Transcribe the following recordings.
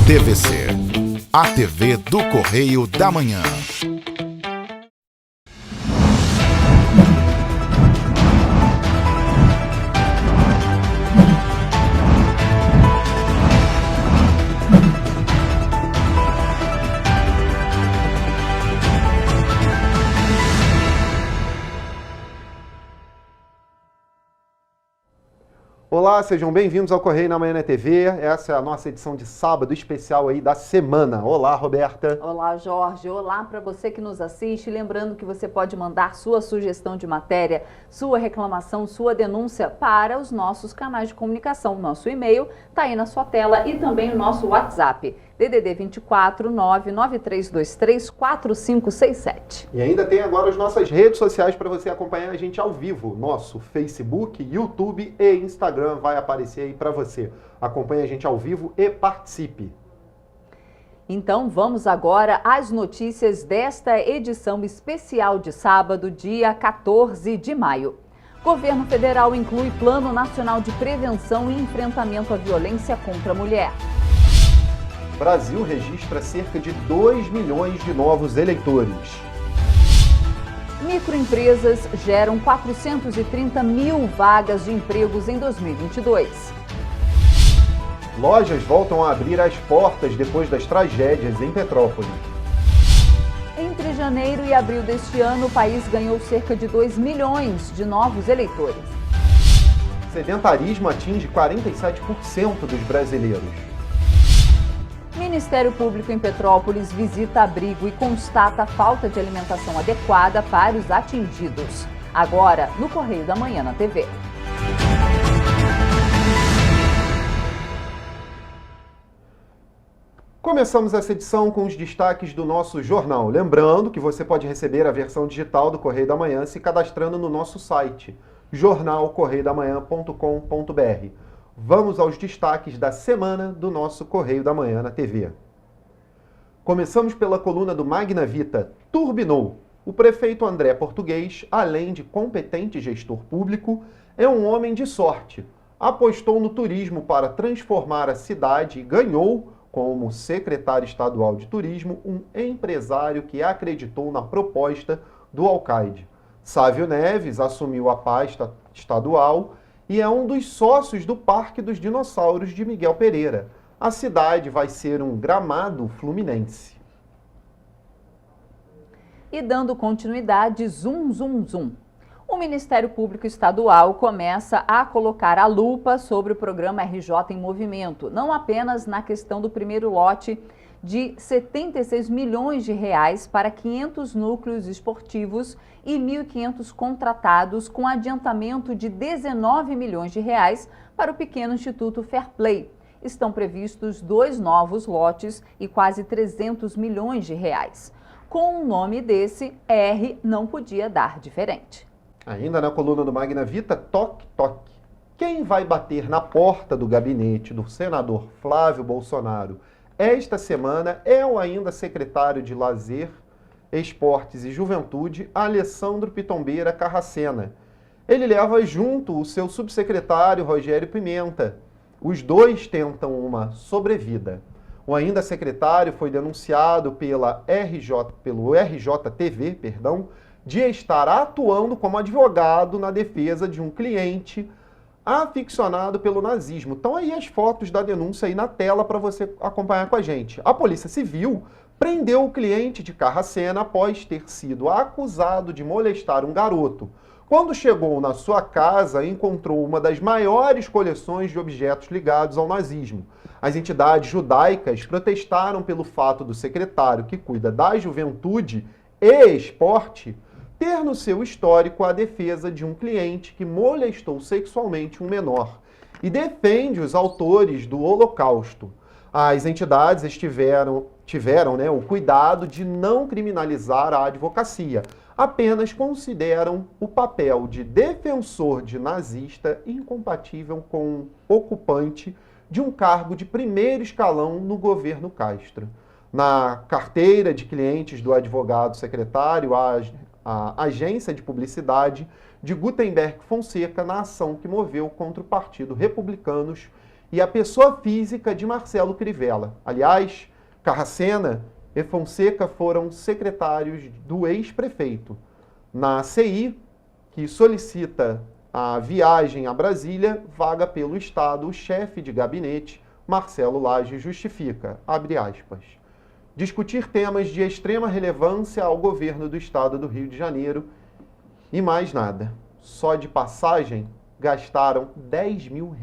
TVC, a TV do Correio da Manhã. Olá, sejam bem-vindos ao Correio da Manhã TV. Essa é a nossa edição de sábado especial aí da semana. Olá, Roberta. Olá, Jorge. Olá para você que nos assiste. Lembrando que você pode mandar sua sugestão de matéria, sua reclamação, sua denúncia para os nossos canais de comunicação. Nosso e-mail está aí na sua tela e também o nosso WhatsApp. DDD 24 99323 4567. E ainda tem agora as nossas redes sociais para você acompanhar a gente ao vivo. Nosso Facebook, YouTube e Instagram vai aparecer aí para você. Acompanhe a gente ao vivo e participe. Então vamos agora às notícias desta edição especial de sábado, dia 14 de maio. Governo federal inclui Plano Nacional de Prevenção e Enfrentamento à Violência contra a Mulher. Brasil registra cerca de 2 milhões de novos eleitores. Microempresas geram 430 mil vagas de empregos em 2022. Lojas voltam a abrir as portas depois das tragédias em Petrópolis. Entre janeiro e abril deste ano, o país ganhou cerca de 2 milhões de novos eleitores. Sedentarismo atinge 47% dos brasileiros. Ministério Público em Petrópolis visita abrigo e constata falta de alimentação adequada para os atingidos. Agora, no Correio da Manhã na TV. Começamos essa edição com os destaques do nosso jornal. Lembrando que você pode receber a versão digital do Correio da Manhã se cadastrando no nosso site, jornalcorreiodamanhã.com.br. Vamos aos destaques da semana do nosso Correio da Manhã na TV. Começamos pela coluna do Magna Vita. Turbinou. O prefeito André Português, além de competente gestor público, é um homem de sorte. Apostou no turismo para transformar a cidade e ganhou, como secretário estadual de turismo, um empresário que acreditou na proposta do alcaide. Sávio Neves assumiu a pasta estadual e é um dos sócios do Parque dos Dinossauros de Miguel Pereira. A cidade vai ser um Gramado fluminense. E dando continuidade, zum, zum, zum. O Ministério Público Estadual começa a colocar a lupa sobre o programa RJ em Movimento, não apenas na questão do primeiro lote de 76 milhões de reais para 500 núcleos esportivos e 1.500 contratados, com adiantamento de 19 milhões de reais para o pequeno Instituto Fair Play. Estão previstos 2 novos lotes e quase 300 milhões de reais. Com um nome desse, R não podia dar diferente. Ainda na coluna do Magna Vita, toque, toque. Quem vai bater na porta do gabinete do senador Flávio Bolsonaro esta semana é o ainda secretário de Lazer, Esportes e Juventude, Alessandro Pitombeira Carracena. Ele leva junto o seu subsecretário Rogério Pimenta. Os dois tentam uma sobrevida. O ainda secretário foi denunciado pelo RJTV, de estar atuando como advogado na defesa de um cliente aficionado pelo nazismo. Então aí as fotos da denúncia aí na tela para você acompanhar com a gente. A Polícia Civil prendeu o cliente de Carracena após ter sido acusado de molestar um garoto. Quando chegou na sua casa, encontrou uma das maiores coleções de objetos ligados ao nazismo. As entidades judaicas protestaram pelo fato do secretário que cuida da juventude e esporte ter no seu histórico a defesa de um cliente que molestou sexualmente um menor e defende os autores do Holocausto. As entidades tiveram o cuidado de não criminalizar a advocacia, apenas consideram o papel de defensor de nazista incompatível com ocupante de um cargo de primeiro escalão no governo Castro. Na carteira de clientes do advogado secretário, a agência de publicidade de Gutenberg Fonseca na ação que moveu contra o Partido Republicanos e a pessoa física de Marcelo Crivella. Aliás, Carracena e Fonseca foram secretários do ex-prefeito. Na CI, que solicita a viagem a Brasília, vaga pelo Estado, o chefe de gabinete, Marcelo Lage, justifica, abre aspas, discutir temas de extrema relevância ao governo do Estado do Rio de Janeiro e mais nada. Só de passagem gastaram R$10 mil.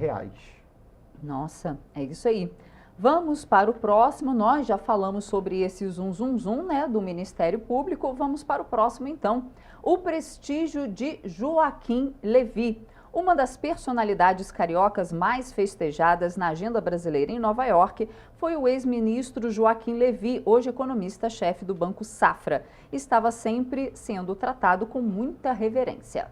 Nossa, é isso aí. Vamos para o próximo. Nós já falamos sobre esse zum, né, do Ministério Público. Vamos para o próximo, então. O prestígio de Joaquim Levy, uma das personalidades cariocas mais festejadas na agenda brasileira em Nova York, foi o ex-ministro Joaquim Levy, hoje economista-chefe do Banco Safra. Estava sempre sendo tratado com muita reverência.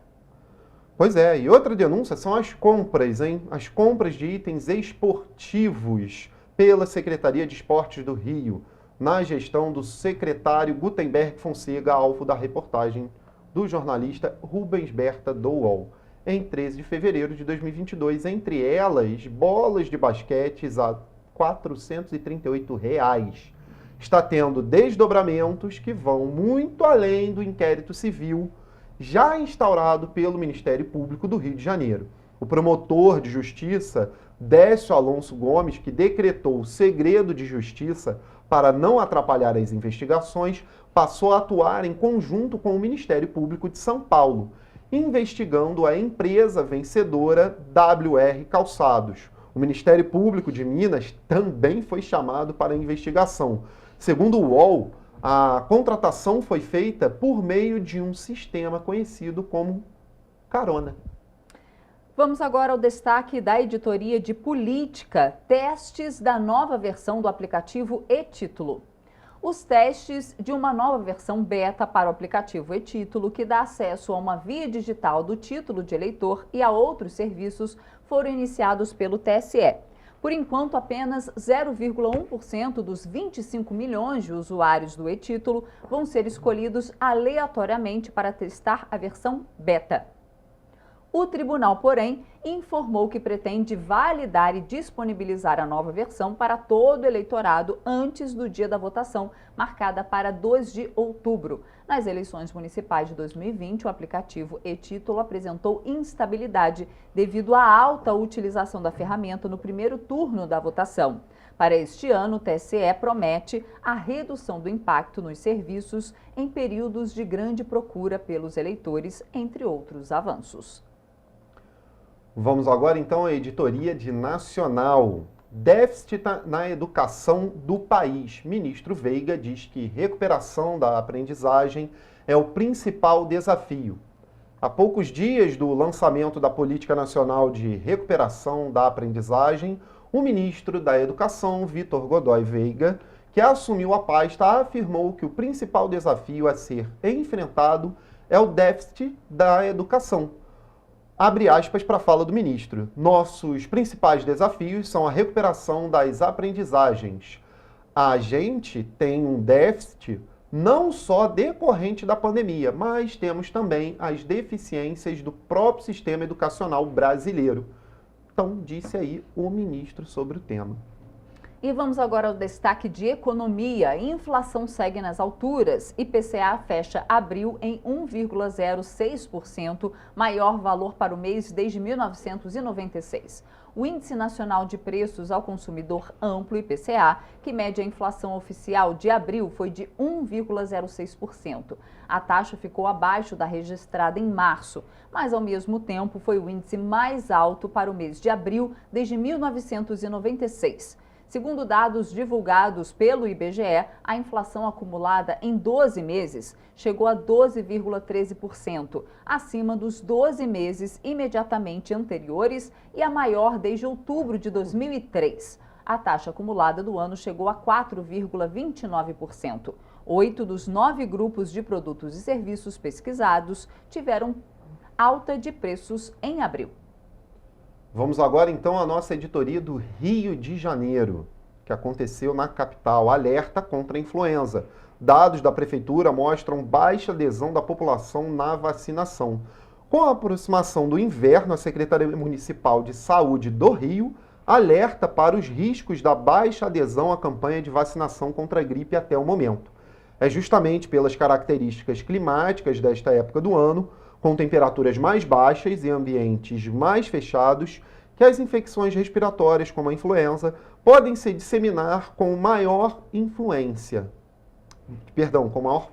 Pois é, e outra denúncia são as compras, hein? As compras de itens esportivos pela Secretaria de Esportes do Rio, na gestão do secretário Gutenberg Fonseca, alvo da reportagem do jornalista Rubens Berta do UOL, em 13 de fevereiro de 2022, entre elas, bolas de basquetes a R$ 438. Está tendo desdobramentos que vão muito além do inquérito civil já instaurado pelo Ministério Público do Rio de Janeiro. O promotor de justiça, Décio Alonso Gomes, que decretou o segredo de justiça para não atrapalhar as investigações, passou a atuar em conjunto com o Ministério Público de São Paulo, investigando a empresa vencedora WR Calçados. O Ministério Público de Minas também foi chamado para a investigação. Segundo o UOL, a contratação foi feita por meio de um sistema conhecido como Carona. Vamos agora ao destaque da editoria de política, testes da nova versão do aplicativo e-Título. Os testes de uma nova versão beta para o aplicativo e-Título, que dá acesso a uma via digital do título de eleitor e a outros serviços, foram iniciados pelo TSE. Por enquanto, apenas 0,1% dos 25 milhões de usuários do e-Título vão ser escolhidos aleatoriamente para testar a versão beta. O tribunal, porém, informou que pretende validar e disponibilizar a nova versão para todo o eleitorado antes do dia da votação, marcada para 2 de outubro. Nas eleições municipais de 2020, o aplicativo e-Título apresentou instabilidade devido à alta utilização da ferramenta no primeiro turno da votação. Para este ano, o TSE promete a redução do impacto nos serviços em períodos de grande procura pelos eleitores, entre outros avanços. Vamos agora então à editoria de Nacional. Déficit na educação do país. Ministro Veiga diz que recuperação da aprendizagem é o principal desafio. Há poucos dias do lançamento da Política Nacional de Recuperação da Aprendizagem, o ministro da Educação, Vitor Godoy Veiga, que assumiu a pasta, afirmou que o principal desafio a ser enfrentado é o déficit da educação. Abre aspas para a fala do ministro. Nossos principais desafios são a recuperação das aprendizagens. A gente tem um déficit não só decorrente da pandemia, mas temos também as deficiências do próprio sistema educacional brasileiro. Então, disse aí o ministro sobre o tema. E vamos agora ao destaque de economia. Inflação segue nas alturas. IPCA fecha abril em 1,06%, maior valor para o mês desde 1996. O Índice Nacional de Preços ao Consumidor Amplo, IPCA, que mede a inflação oficial de abril, foi de 1,06%. A taxa ficou abaixo da registrada em março, mas ao mesmo tempo foi o índice mais alto para o mês de abril desde 1996. Segundo dados divulgados pelo IBGE, a inflação acumulada em 12 meses chegou a 12,13%, acima dos 12 meses imediatamente anteriores e a maior desde outubro de 2003. A taxa acumulada do ano chegou a 4,29%. 8 dos 9 grupos de produtos e serviços pesquisados tiveram alta de preços em abril. Vamos agora então à nossa editoria do Rio de Janeiro, que aconteceu na capital. Alerta contra a influenza. Dados da prefeitura mostram baixa adesão da população na vacinação. Com a aproximação do inverno, a Secretaria Municipal de Saúde do Rio alerta para os riscos da baixa adesão à campanha de vacinação contra a gripe até o momento. É justamente pelas características climáticas desta época do ano, com temperaturas mais baixas e ambientes mais fechados, que as infecções respiratórias, como a influenza, podem se disseminar com maior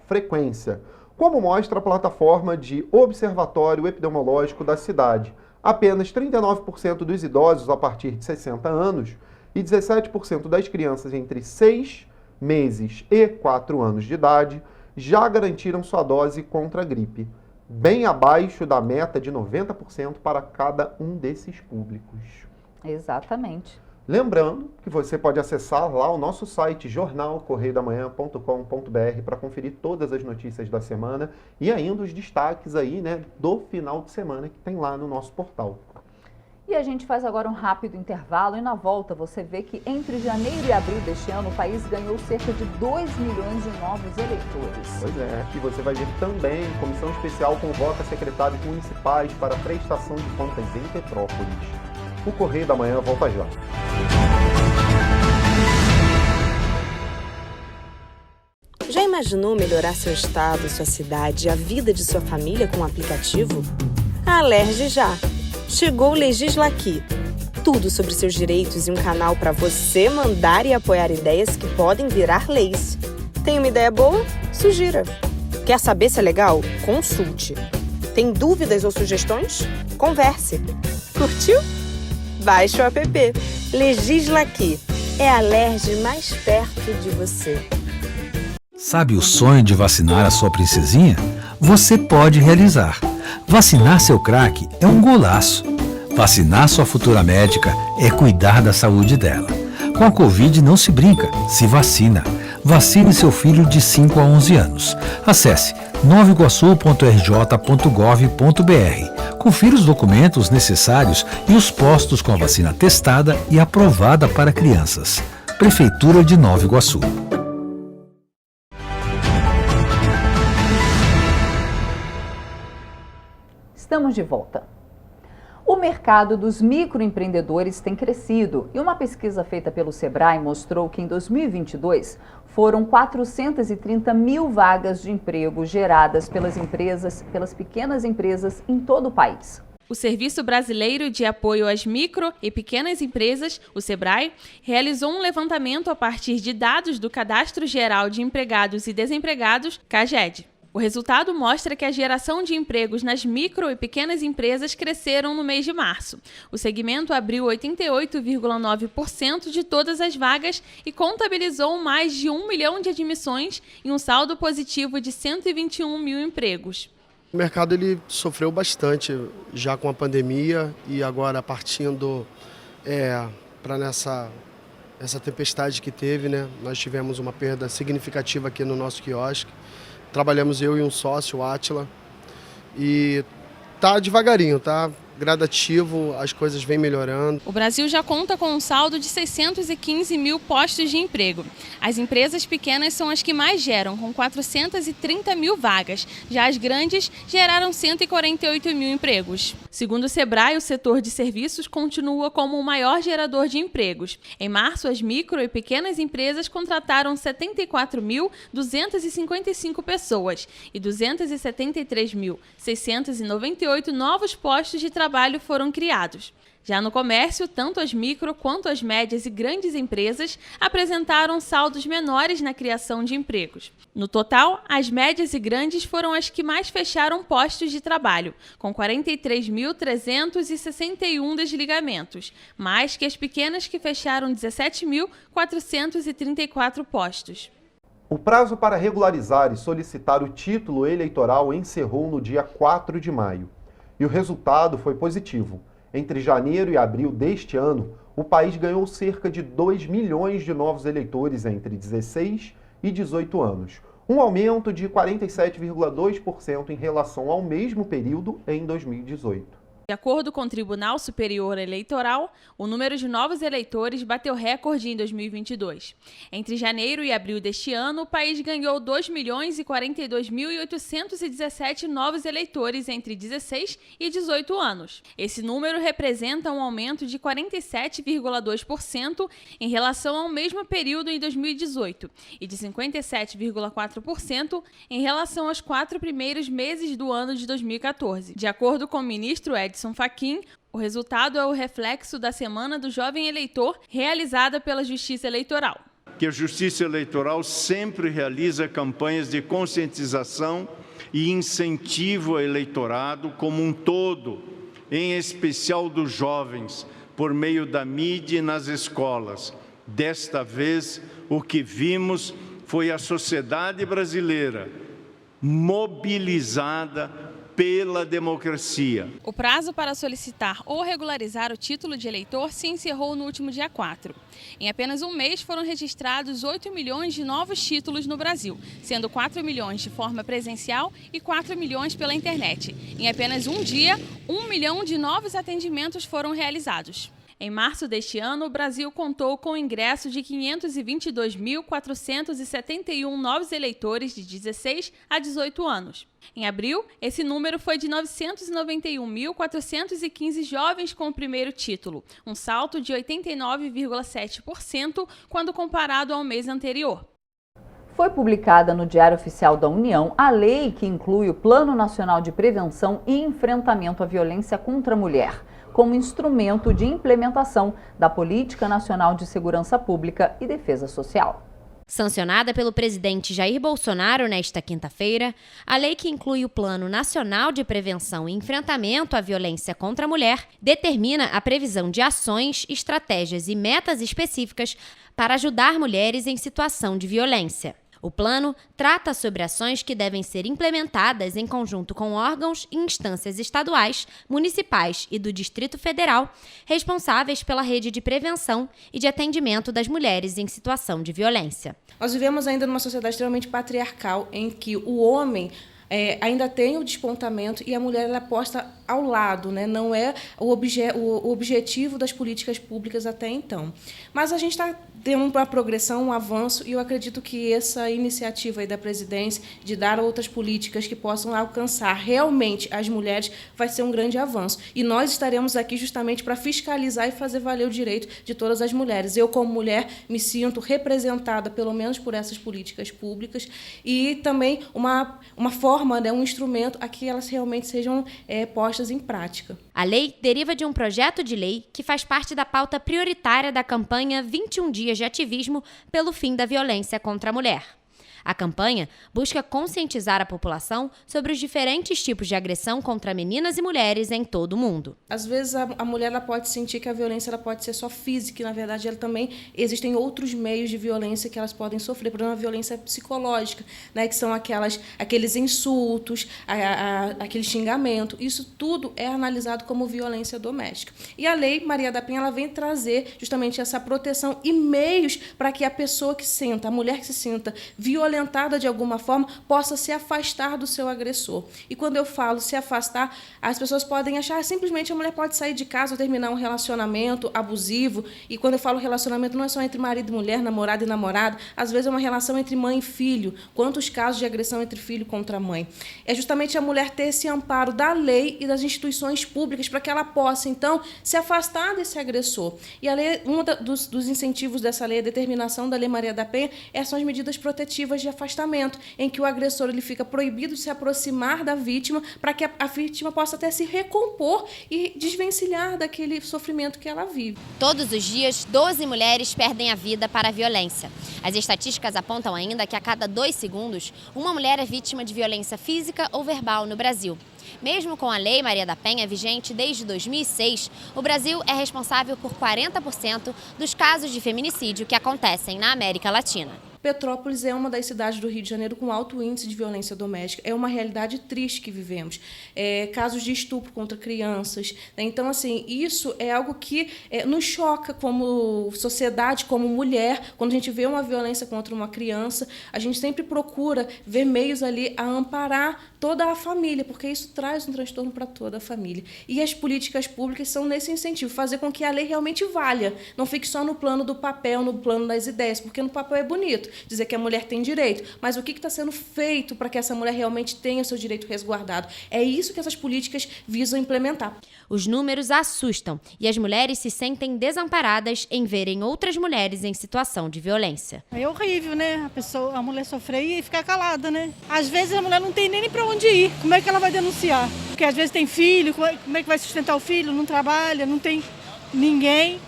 frequência, como mostra a plataforma de Observatório Epidemiológico da cidade. Apenas 39% dos idosos a partir de 60 anos e 17% das crianças entre 6 meses e 4 anos de idade já garantiram sua dose contra a gripe, bem abaixo da meta de 90% para cada um desses públicos. Exatamente. Lembrando que você pode acessar lá o nosso site jornalcorreiodamanhã.com.br para conferir todas as notícias da semana e ainda os destaques aí, né, do final de semana que tem lá no nosso portal. E a gente faz agora um rápido intervalo e na volta você vê que entre janeiro e abril deste ano o país ganhou cerca de 2 milhões de novos eleitores. Pois é, e você vai ver também comissão especial convoca secretários municipais para prestação de contas em Petrópolis. O Correio da Manhã volta já. Já imaginou melhorar seu estado, sua cidade e a vida de sua família com um aplicativo? Alerge já! Chegou o Legislaqui. Tudo sobre seus direitos e um canal para você mandar e apoiar ideias que podem virar leis. Tem uma ideia boa? Sugira. Quer saber se é legal? Consulte. Tem dúvidas ou sugestões? Converse. Curtiu? Baixe o app. Legislaqui. É a Alerj mais perto de você. Sabe o sonho de vacinar a sua princesinha? Você pode realizar. Vacinar seu craque é um golaço. Vacinar sua futura médica é cuidar da saúde dela. Com a Covid não se brinca, se vacina. Vacine seu filho de 5 a 11 anos. Acesse novaiguaçu.rj.gov.br. Confira os documentos necessários e os postos com a vacina testada e aprovada para crianças. Prefeitura de Nova Iguaçu. Estamos de volta. O mercado dos microempreendedores tem crescido e uma pesquisa feita pelo Sebrae mostrou que em 2022 foram 430 mil vagas de emprego geradas pelas pequenas empresas em todo o país. O Serviço Brasileiro de Apoio às Micro e Pequenas Empresas, o Sebrae, realizou um levantamento a partir de dados do Cadastro Geral de Empregados e Desempregados, CAGED. O resultado mostra que a geração de empregos nas micro e pequenas empresas cresceram no mês de março. O segmento abriu 88,9% de todas as vagas e contabilizou mais de 1 milhão de admissões e um saldo positivo de 121 mil empregos. O mercado ele sofreu bastante já com a pandemia e agora partindo para essa tempestade que teve, né? Nós tivemos uma perda significativa aqui no nosso quiosque. Trabalhamos eu e um sócio, o Átila, e tá devagarinho, tá gradativo, as coisas vêm melhorando. O Brasil já conta com um saldo de 615 mil postos de emprego. As empresas pequenas são as que mais geram, com 430 mil vagas. Já as grandes geraram 148 mil empregos. Segundo o Sebrae, o setor de serviços continua como o maior gerador de empregos. Em março, as micro e pequenas empresas contrataram 74.255 pessoas e 273.698 novos postos de trabalho foram criados. Já no comércio, tanto as micro quanto as médias e grandes empresas apresentaram saldos menores na criação de empregos. No total, as médias e grandes foram as que mais fecharam postos de trabalho, com 43.361 desligamentos, mais que as pequenas que fecharam 17.434 postos. O prazo para regularizar e solicitar o título eleitoral encerrou no dia 4 de maio. E o resultado foi positivo. Entre janeiro e abril deste ano, o país ganhou cerca de 2 milhões de novos eleitores entre 16 e 18 anos, um aumento de 47,2% em relação ao mesmo período em 2018. De acordo com o Tribunal Superior Eleitoral, o número de novos eleitores bateu recorde em 2022. Entre janeiro e abril deste ano, o país ganhou 2.042.817 novos eleitores entre 16 e 18 anos. Esse número representa um aumento de 47,2% em relação ao mesmo período em 2018 e de 57,4% em relação aos 4 primeiros meses do ano de 2014. De acordo com o ministro Edson Fachin, o resultado é o reflexo da Semana do Jovem Eleitor, realizada pela Justiça Eleitoral. Que a Justiça Eleitoral sempre realiza campanhas de conscientização e incentivo ao eleitorado como um todo, em especial dos jovens, por meio da mídia e nas escolas. Desta vez, o que vimos foi a sociedade brasileira mobilizada pela democracia. O prazo para solicitar ou regularizar o título de eleitor se encerrou no último dia 4. Em apenas um mês foram registrados 8 milhões de novos títulos no Brasil, sendo 4 milhões de forma presencial e 4 milhões pela internet. Em apenas um dia, 1 milhão de novos atendimentos foram realizados. Em março deste ano, o Brasil contou com o ingresso de 522.471 novos eleitores de 16 a 18 anos. Em abril, esse número foi de 991.415 jovens com o primeiro título, um salto de 89,7% quando comparado ao mês anterior. Foi publicada no Diário Oficial da União a lei que inclui o Plano Nacional de Prevenção e Enfrentamento à Violência contra a Mulher, como instrumento de implementação da Política Nacional de Segurança Pública e Defesa Social. Sancionada pelo presidente Jair Bolsonaro nesta quinta-feira, a lei que inclui o Plano Nacional de Prevenção e Enfrentamento à Violência contra a Mulher determina a previsão de ações, estratégias e metas específicas para ajudar mulheres em situação de violência. O plano trata sobre ações que devem ser implementadas em conjunto com órgãos e instâncias estaduais, municipais e do Distrito Federal, responsáveis pela rede de prevenção e de atendimento das mulheres em situação de violência. Nós vivemos ainda numa sociedade extremamente patriarcal, em que o homem ainda tem o despontamento e a mulher ela é posta ao lado, né? Não é o objetivo das políticas públicas até então. Mas a gente está tendo uma progressão, um avanço, e eu acredito que essa iniciativa aí da presidência de dar outras políticas que possam alcançar realmente as mulheres vai ser um grande avanço. E nós estaremos aqui justamente para fiscalizar e fazer valer o direito de todas as mulheres. Eu, como mulher, me sinto representada, pelo menos por essas políticas públicas, e também uma forma, né, um instrumento a que elas realmente sejam postas em prática. A lei deriva de um projeto de lei que faz parte da pauta prioritária da campanha 21 Dias de Ativismo pelo Fim da Violência contra a Mulher. A campanha busca conscientizar a população sobre os diferentes tipos de agressão contra meninas e mulheres em todo o mundo. Às vezes a mulher ela pode sentir que a violência ela pode ser só física, e na verdade ela também existem outros meios de violência que elas podem sofrer, por exemplo, a violência psicológica, né, que são aqueles insultos, aquele xingamento. Isso tudo é analisado como violência doméstica. E a Lei Maria da Penha ela vem trazer justamente essa proteção e meios para que a pessoa que senta, a mulher que se sinta violentada de alguma forma, possa se afastar do seu agressor. E quando eu falo se afastar, as pessoas podem achar simplesmente a mulher pode sair de casa ou terminar um relacionamento abusivo. E quando eu falo relacionamento, não é só entre marido e mulher, namorado e namorado, às vezes é uma relação entre mãe e filho. Quantos casos de agressão entre filho contra mãe? É justamente a mulher ter esse amparo da lei e das instituições públicas para que ela possa, então, se afastar desse agressor. E a lei, dos incentivos dessa lei, a determinação da Lei Maria da Penha, são as medidas protetivas de afastamento, em que o agressor ele fica proibido de se aproximar da vítima para que a vítima possa até se recompor e desvencilhar daquele sofrimento que ela vive. Todos os dias, 12 mulheres perdem a vida para a violência. As estatísticas apontam ainda que a cada 2 segundos, uma mulher é vítima de violência física ou verbal no Brasil. Mesmo com a Lei Maria da Penha vigente desde 2006, o Brasil é responsável por 40% dos casos de feminicídio que acontecem na América Latina. Petrópolis é uma das cidades do Rio de Janeiro com alto índice de violência doméstica. É uma realidade triste que vivemos. Casos de estupro contra crianças. Né? Então, assim, isso é algo que nos choca como sociedade, como mulher. Quando a gente vê uma violência contra uma criança, a gente sempre procura ver meios ali a amparar toda a família, porque isso traz um transtorno para toda a família. E as políticas públicas são nesse incentivo, fazer com que a lei realmente valha, não fique só no plano do papel, no plano das ideias, porque no papel é bonito dizer que a mulher tem direito, mas o que está sendo feito para que essa mulher realmente tenha o seu direito resguardado? É isso que essas políticas visam implementar. Os números assustam e as mulheres se sentem desamparadas em verem outras mulheres em situação de violência. É horrível, né? A mulher sofrer e ficar calada, né? Às vezes a mulher não tem nem para onde ir. Como é que ela vai denunciar? Porque às vezes tem filho, como é que vai sustentar o filho? Não trabalha, não tem ninguém.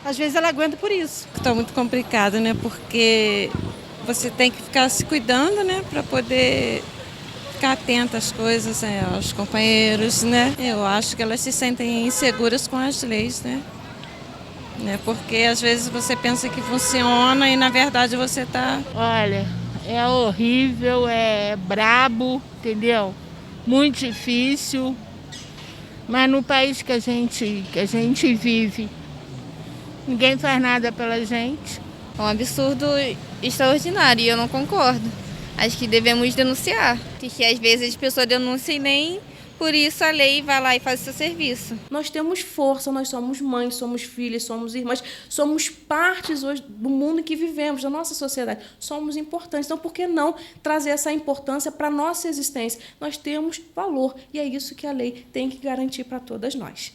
Às vezes ela aguenta por isso. Está muito complicado, né? Porque você tem que ficar se cuidando, né? Para poder ficar atenta às coisas, aos companheiros, né? Eu acho que elas se sentem inseguras com as leis, né? Porque às vezes você pensa que funciona e na verdade você está... Olha, é horrível, é brabo, entendeu? Muito difícil, mas no país que a gente vive, ninguém faz nada pela gente. É um absurdo extraordinário e eu não concordo. Acho que devemos denunciar, porque às vezes as pessoas denunciam e nem por isso a lei vai lá e faz o seu serviço. Nós temos força, nós somos mães, somos filhas, somos irmãs, somos partes hoje do mundo em que vivemos, da nossa sociedade. Somos importantes, então por que não trazer essa importância para a nossa existência? Nós temos valor e é isso que a lei tem que garantir para todas nós.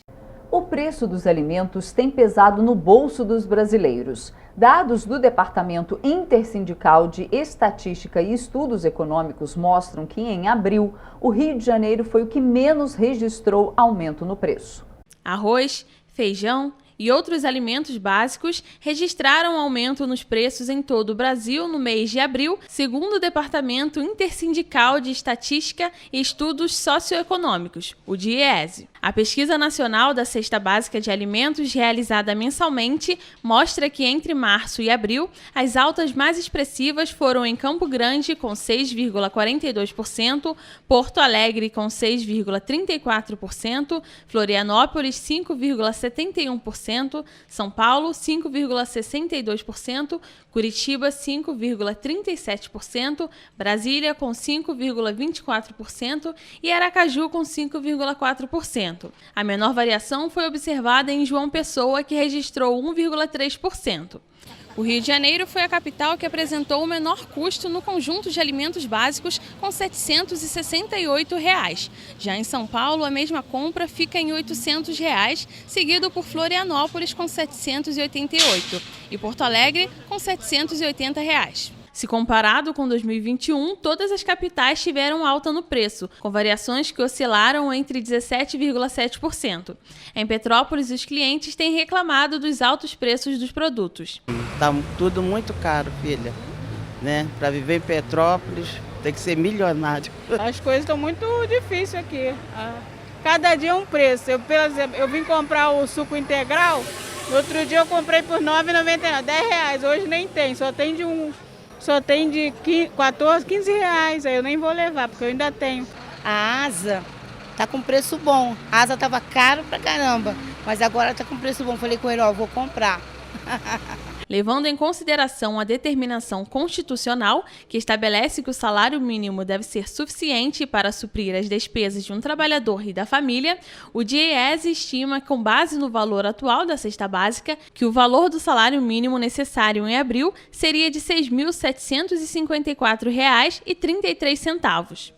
O preço dos alimentos tem pesado no bolso dos brasileiros. Dados do Departamento Intersindical de Estatística e Estudos Econômicos mostram que, em abril, o Rio de Janeiro foi o que menos registrou aumento no preço. Arroz, feijão e outros alimentos básicos registraram aumento nos preços em todo o Brasil no mês de abril, segundo o Departamento Intersindical de Estatística e Estudos Socioeconômicos, o DIEESE. A Pesquisa Nacional da Cesta Básica de Alimentos, realizada mensalmente, mostra que entre março e abril, as altas mais expressivas foram em Campo Grande, com 6,42%, Porto Alegre, com 6,34%, Florianópolis, 5,71%, São Paulo, 5,62%, Curitiba, 5,37%, Brasília, com 5,24% e Aracaju, com 5,4%. A menor variação foi observada em João Pessoa, que registrou 1,3%. O Rio de Janeiro foi a capital que apresentou o menor custo no conjunto de alimentos básicos, com R$ 768. Já em São Paulo, a mesma compra fica em R$ 800, seguido por Florianópolis com R$ 788 e Porto Alegre com R$ 780. Se comparado com 2021, todas as capitais tiveram alta no preço, com variações que oscilaram entre 17,7%. Em Petrópolis, os clientes têm reclamado dos altos preços dos produtos. Tá tudo muito caro, filha, né? Para viver em Petrópolis, tem que ser milionário. As coisas estão muito difíceis aqui. Cada dia é um preço. Por exemplo, eu vim comprar o suco integral, no outro dia eu comprei por R$ 9,99, R$10. Hoje nem tem, só tem de 14, 15 reais, aí eu nem vou levar, porque eu ainda tenho. A asa tá com preço bom. A asa tava caro pra caramba, mas agora tá com preço bom. Falei com ele, vou comprar. Levando em consideração a determinação constitucional, que estabelece que o salário mínimo deve ser suficiente para suprir as despesas de um trabalhador e da família, o DIEESE estima, com base no valor atual da cesta básica, que o valor do salário mínimo necessário em abril seria de R$ 6.754,33.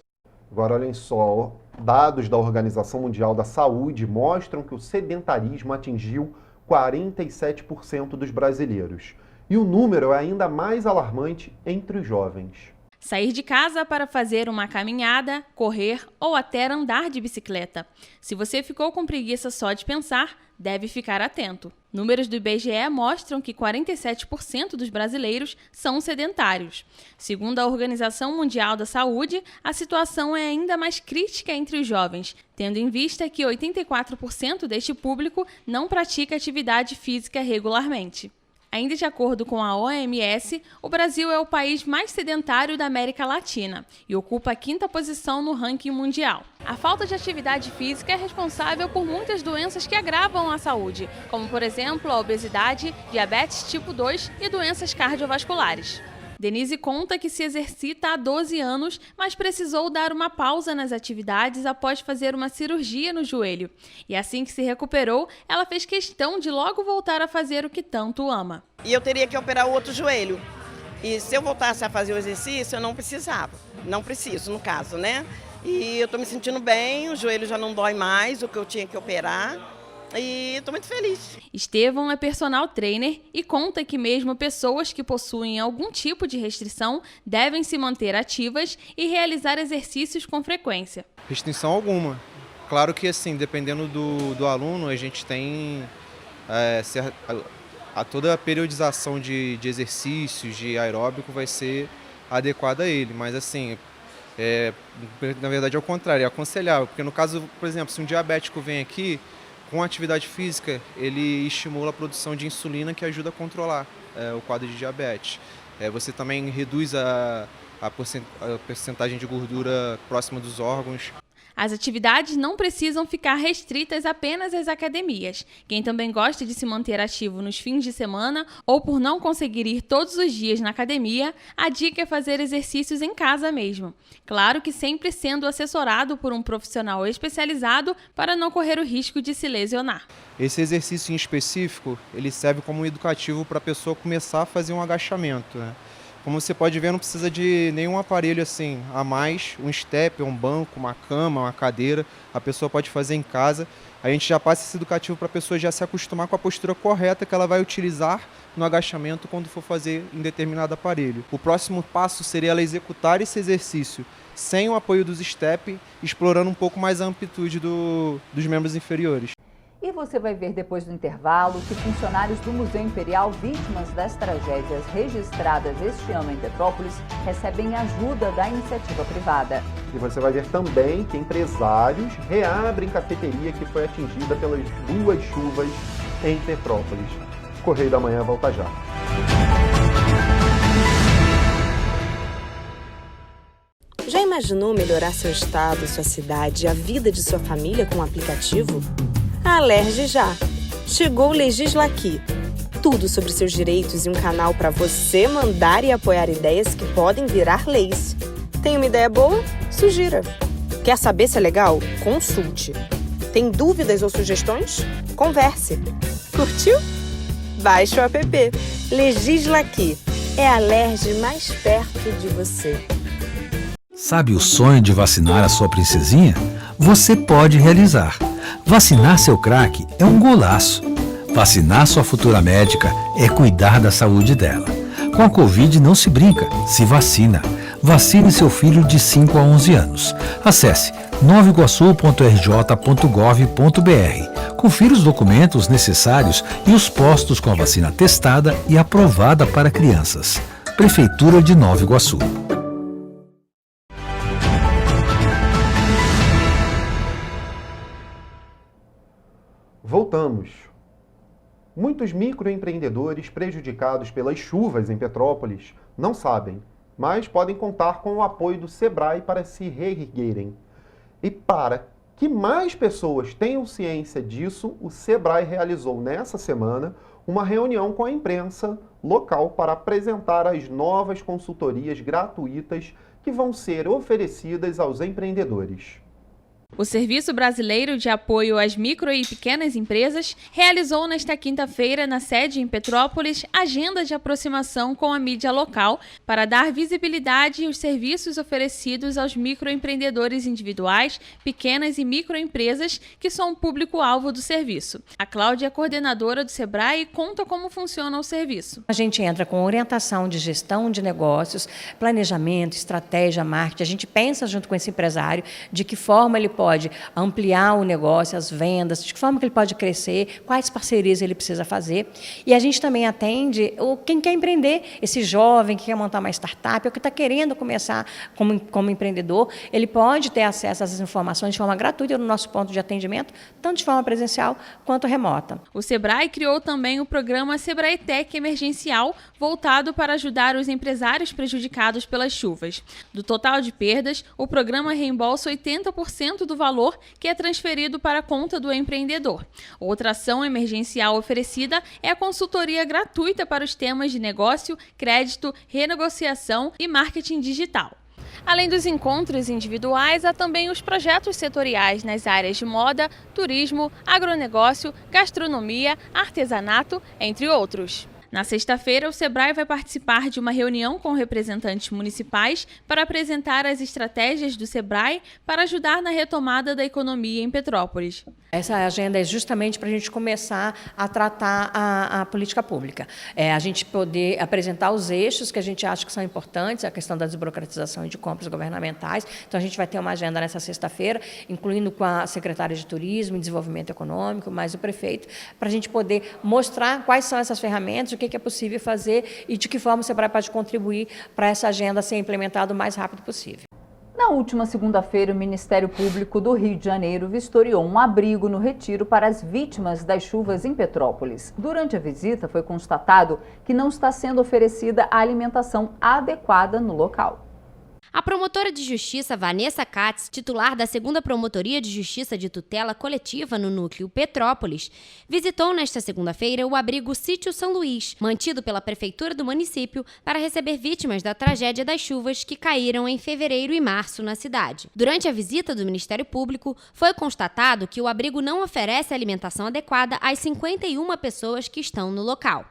Agora, olhem só, dados da Organização Mundial da Saúde mostram que o sedentarismo atingiu 47% dos brasileiros. E o número é ainda mais alarmante entre os jovens. Sair de casa para fazer uma caminhada, correr ou até andar de bicicleta. Se você ficou com preguiça só de pensar, deve ficar atento. Números do IBGE mostram que 47% dos brasileiros são sedentários. Segundo a Organização Mundial da Saúde, a situação é ainda mais crítica entre os jovens, tendo em vista que 84% deste público não pratica atividade física regularmente. Ainda de acordo com a OMS, o Brasil é o país mais sedentário da América Latina e ocupa a 5ª posição no ranking mundial. A falta de atividade física é responsável por muitas doenças que agravam a saúde, como, por exemplo, a obesidade, diabetes tipo 2 e doenças cardiovasculares. Denise conta que se exercita há 12 anos, mas precisou dar uma pausa nas atividades após fazer uma cirurgia no joelho. E assim que se recuperou, ela fez questão de logo voltar a fazer o que tanto ama. E eu teria que operar o outro joelho. E se eu voltasse a fazer o exercício, eu não precisava. Não preciso, no caso, né? E eu estou me sentindo bem, o joelho já não dói mais, o que eu tinha que operar. E estou muito feliz. Estevão é personal trainer e conta que mesmo pessoas que possuem algum tipo de restrição devem se manter ativas e realizar exercícios com frequência. Restrição alguma. Claro que, assim, dependendo do aluno, a gente tem toda a periodização de exercícios, de aeróbico vai ser adequada a ele, mas assim, na verdade é o contrário, é aconselhável, porque no caso, por exemplo, se um diabético vem aqui, com atividade física, ele estimula a produção de insulina que ajuda a controlar o quadro de diabetes. Você também reduz a percentagem de gordura próxima dos órgãos. As atividades não precisam ficar restritas apenas às academias. Quem também gosta de se manter ativo nos fins de semana ou por não conseguir ir todos os dias na academia, a dica é fazer exercícios em casa mesmo. Claro que sempre sendo assessorado por um profissional especializado para não correr o risco de se lesionar. Esse exercício em específico, ele serve como educativo para a pessoa começar a fazer um agachamento, né? Como você pode ver, não precisa de nenhum aparelho assim a mais, um step, um banco, uma cama, uma cadeira, a pessoa pode fazer em casa. A gente já passa esse educativo para a pessoa já se acostumar com a postura correta que ela vai utilizar no agachamento quando for fazer em determinado aparelho. O próximo passo seria ela executar esse exercício sem o apoio dos step, explorando um pouco mais a amplitude dos membros inferiores. E você vai ver depois do intervalo que funcionários do Museu Imperial vítimas das tragédias registradas este ano em Petrópolis recebem ajuda da iniciativa privada. E você vai ver também que empresários reabrem cafeteria que foi atingida pelas 2 chuvas em Petrópolis. Correio da Manhã volta já. Já imaginou melhorar seu estado, sua cidade e a vida de sua família com um aplicativo? A Alerj já! Chegou o Legislaqui. Tudo sobre seus direitos e um canal para você mandar e apoiar ideias que podem virar leis. Tem uma ideia boa? Sugira. Quer saber se é legal? Consulte. Tem dúvidas ou sugestões? Converse. Curtiu? Baixe o app. Legislaqui. É a Alerj mais perto de você. Sabe o sonho de vacinar a sua princesinha? Você pode realizar. Vacinar seu craque é um golaço. Vacinar sua futura médica é cuidar da saúde dela. Com a Covid não se brinca, se vacina. Vacine seu filho de 5 a 11 anos. Acesse novaiguaçu.rj.gov.br. Confira os documentos necessários e os postos com a vacina testada e aprovada para crianças. Prefeitura de Nova Iguaçu. Voltamos. Muitos microempreendedores prejudicados pelas chuvas em Petrópolis não sabem, mas podem contar com o apoio do Sebrae para se reerguerem. E para que mais pessoas tenham ciência disso, o Sebrae realizou nessa semana uma reunião com a imprensa local para apresentar as novas consultorias gratuitas que vão ser oferecidas aos empreendedores. O Serviço Brasileiro de Apoio às Micro e Pequenas Empresas realizou nesta quinta-feira, na sede em Petrópolis, agenda de aproximação com a mídia local para dar visibilidade aos serviços oferecidos aos microempreendedores individuais, pequenas e microempresas que são o público-alvo do serviço. A Cláudia é coordenadora do Sebrae e conta como funciona o serviço. A gente entra com orientação de gestão de negócios, planejamento, estratégia, marketing. A gente pensa junto com esse empresário de que forma ele pode pode ampliar o negócio, as vendas, de que forma que ele pode crescer, quais parcerias ele precisa fazer. E a gente também atende quem quer empreender, esse jovem que quer montar uma startup, ou que está querendo começar como empreendedor, ele pode ter acesso a essas informações de forma gratuita no nosso ponto de atendimento, tanto de forma presencial quanto remota. O Sebrae criou também o programa Sebrae Tech Emergencial, voltado para ajudar os empresários prejudicados pelas chuvas. Do total de perdas, o programa reembolsa 80% do valor que é transferido para a conta do empreendedor. Outra ação emergencial oferecida é a consultoria gratuita para os temas de negócio, crédito, renegociação e marketing digital. Além dos encontros individuais, há também os projetos setoriais nas áreas de moda, turismo, agronegócio, gastronomia, artesanato, entre outros. Na sexta-feira, o Sebrae vai participar de uma reunião com representantes municipais para apresentar as estratégias do Sebrae para ajudar na retomada da economia em Petrópolis. Essa agenda é justamente para a gente começar a tratar a política pública. A gente poder apresentar os eixos que a gente acha que são importantes, a questão da desburocratização e de compras governamentais. Então, a gente vai ter uma agenda nessa sexta-feira, incluindo com a secretária de Turismo e Desenvolvimento Econômico, mais o prefeito, para a gente poder mostrar quais são essas ferramentas, o que é possível fazer e de que forma o Sebrae pode contribuir para essa agenda ser implementada o mais rápido possível. Na última segunda-feira, o Ministério Público do Rio de Janeiro vistoriou um abrigo no Retiro para as vítimas das chuvas em Petrópolis. Durante a visita, foi constatado que não está sendo oferecida a alimentação adequada no local. A promotora de justiça Vanessa Katz, titular da 2ª Promotoria de Justiça de Tutela Coletiva no núcleo Petrópolis, visitou nesta segunda-feira o abrigo Sítio São Luís, mantido pela prefeitura do município para receber vítimas da tragédia das chuvas que caíram em fevereiro e março na cidade. Durante a visita do Ministério Público, foi constatado que o abrigo não oferece alimentação adequada às 51 pessoas que estão no local.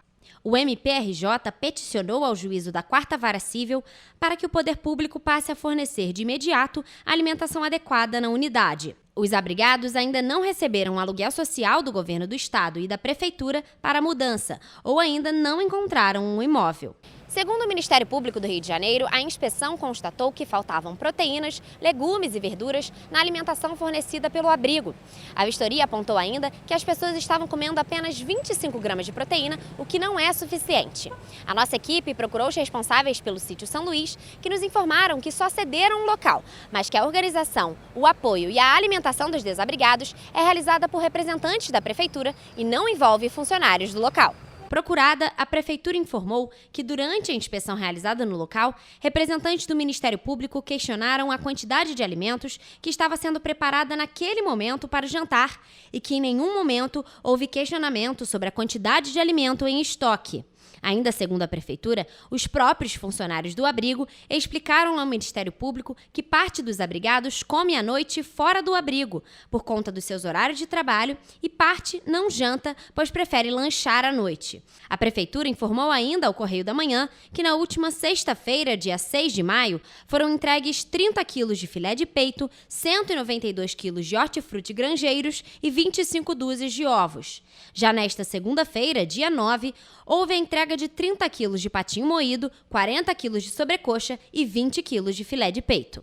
O MPRJ peticionou ao juízo da 4ª Vara Civil para que o poder público passe a fornecer de imediato alimentação adequada na unidade. Os abrigados ainda não receberam o aluguel social do governo do estado e da prefeitura para a mudança, ou ainda não encontraram um imóvel. Segundo o Ministério Público do Rio de Janeiro, a inspeção constatou que faltavam proteínas, legumes e verduras na alimentação fornecida pelo abrigo. A vistoria apontou ainda que as pessoas estavam comendo apenas 25 gramas de proteína, o que não é suficiente. A nossa equipe procurou os responsáveis pelo Sítio São Luís, que nos informaram que só cederam um local, mas que a organização, o apoio e a alimentação dos desabrigados é realizada por representantes da prefeitura e não envolve funcionários do local. Procurada, a Prefeitura informou que, durante a inspeção realizada no local, representantes do Ministério Público questionaram a quantidade de alimentos que estava sendo preparada naquele momento para o jantar e que, em nenhum momento, houve questionamento sobre a quantidade de alimento em estoque. Ainda segundo a Prefeitura, os próprios funcionários do abrigo explicaram ao Ministério Público que parte dos abrigados come à noite fora do abrigo, por conta dos seus horários de trabalho, e parte não janta, pois prefere lanchar à noite. A Prefeitura informou ainda ao Correio da Manhã que na última sexta-feira, dia 6 de maio, foram entregues 30 quilos de filé de peito, 192 quilos de hortifruti grangeiros e 25 dúzias de ovos. Já nesta segunda-feira, dia 9, houve a entrega de 30 quilos de patinho moído, 40 quilos de sobrecoxa e 20 quilos de filé de peito.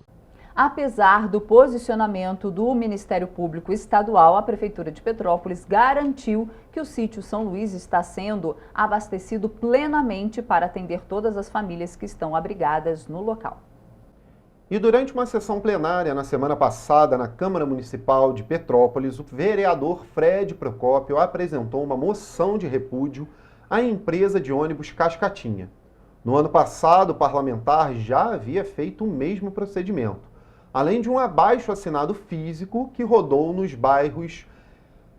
Apesar do posicionamento do Ministério Público Estadual, a Prefeitura de Petrópolis garantiu que o Sítio São Luís está sendo abastecido plenamente para atender todas as famílias que estão abrigadas no local. E durante uma sessão plenária na semana passada na Câmara Municipal de Petrópolis, o vereador Fred Procópio apresentou uma moção de repúdio à empresa de ônibus Cascatinha. No ano passado, o parlamentar já havia feito o mesmo procedimento, além de um abaixo-assinado físico que rodou nos bairros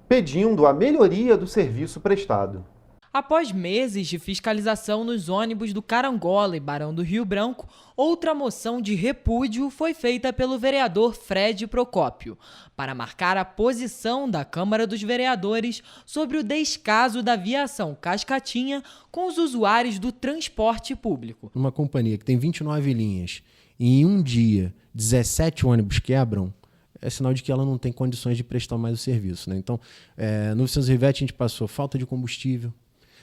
pedindo a melhoria do serviço prestado. Após meses de fiscalização nos ônibus do Carangola e Barão do Rio Branco, outra moção de repúdio foi feita pelo vereador Fred Procópio, para marcar a posição da Câmara dos Vereadores sobre o descaso da aviação Cascatinha com os usuários do transporte público. Uma companhia que tem 29 linhas e em um dia 17 ônibus quebram, é sinal de que ela não tem condições de prestar mais o serviço, né? Então, no Vicente Rivete a gente passou falta de combustível.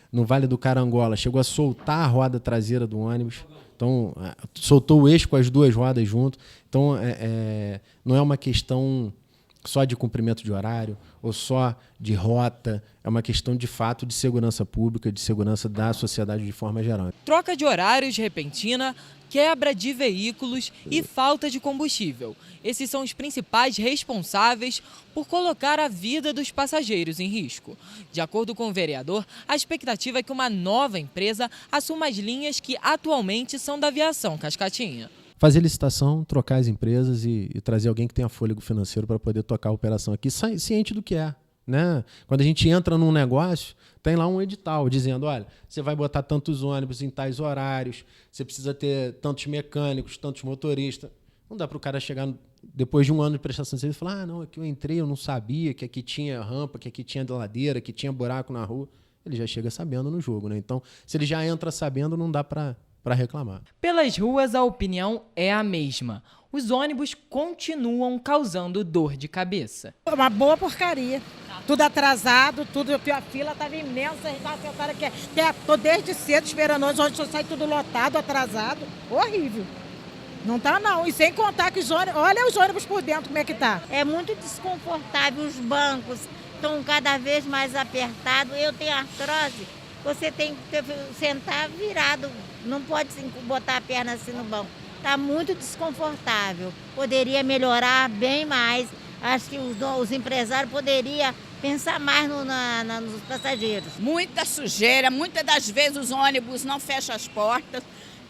No Vale do Carangola, chegou a soltar a roda traseira do ônibus. Então, soltou o eixo com as duas rodas junto. Então, não é uma questão só de cumprimento de horário ou só de rota, é uma questão de fato de segurança pública, de segurança da sociedade de forma geral. Troca de horários repentina, quebra de veículos e falta de combustível. Esses são os principais responsáveis por colocar a vida dos passageiros em risco. De acordo com o vereador, a expectativa é que uma nova empresa assuma as linhas que atualmente são da aviação Cascatinha. Fazer licitação, trocar as empresas e trazer alguém que tenha fôlego financeiro para poder tocar a operação aqui, ciente do que é. Né? Quando a gente entra num negócio, tem lá um edital dizendo, olha, você vai botar tantos ônibus em tais horários, você precisa ter tantos mecânicos, tantos motoristas. Não dá para o cara chegar depois de um ano de prestação de serviço e falar, não, aqui eu entrei, eu não sabia que aqui tinha rampa, que aqui tinha ladeira, que tinha buraco na rua. Ele já chega sabendo no jogo, né? Então, se ele já entra sabendo, não dá para reclamar. Pelas ruas, a opinião é a mesma. Os ônibus continuam causando dor de cabeça. Uma boa porcaria. Tudo atrasado, a fila estava imensa. Estou desde cedo esperando hoje só sai tudo lotado, atrasado. Horrível. Não tá não. E sem contar que olha os ônibus por dentro como é que tá. É muito desconfortável, os bancos estão cada vez mais apertados. Eu tenho artrose, você tem que sentar virado, não pode botar a perna assim no banco. Está muito desconfortável. Poderia melhorar bem mais. Acho que os empresários poderiam pensar mais nos passageiros. Muita sujeira, muitas das vezes os ônibus não fecham as portas,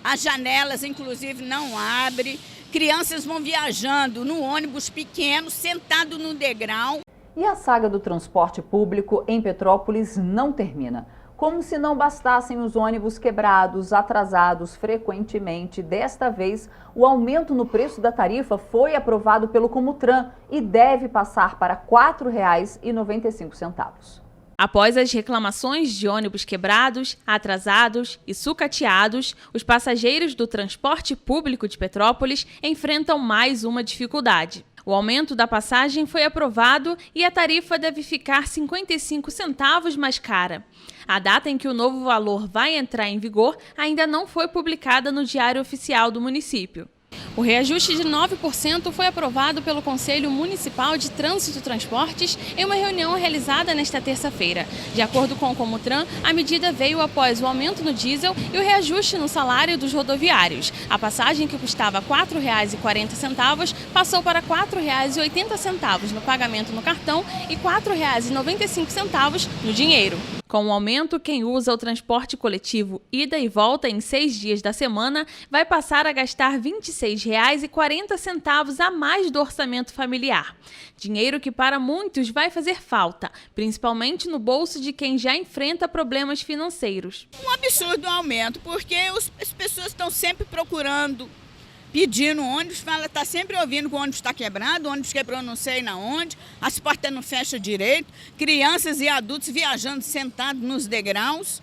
as janelas, inclusive, não abrem. Crianças vão viajando no ônibus pequeno, sentado no degrau. E a saga do transporte público em Petrópolis não termina. Como se não bastassem os ônibus quebrados, atrasados frequentemente, desta vez o aumento no preço da tarifa foi aprovado pelo Comutran e deve passar para R$ 4,95. Após as reclamações de ônibus quebrados, atrasados e sucateados, os passageiros do transporte público de Petrópolis enfrentam mais uma dificuldade. O aumento da passagem foi aprovado e a tarifa deve ficar 55 centavos mais cara. A data em que o novo valor vai entrar em vigor ainda não foi publicada no Diário Oficial do município. O reajuste de 9% foi aprovado pelo Conselho Municipal de Trânsito e Transportes em uma reunião realizada nesta terça-feira. De acordo com o Comutran, a medida veio após o aumento no diesel e o reajuste no salário dos rodoviários. A passagem, que custava R$ 4,40, passou para R$ 4,80 no pagamento no cartão e R$ 4,95 no dinheiro. Com o aumento, quem usa o transporte coletivo ida e volta em 6 dias da semana vai passar a gastar R$ 26,40 a mais do orçamento familiar. Dinheiro que para muitos vai fazer falta, principalmente no bolso de quem já enfrenta problemas financeiros. Um absurdo aumento, porque as pessoas estão sempre procurando, pedindo ônibus, está sempre ouvindo que o ônibus está quebrado, o ônibus quebrou não sei na onde, as portas não fecham direito, crianças e adultos viajando sentados nos degraus.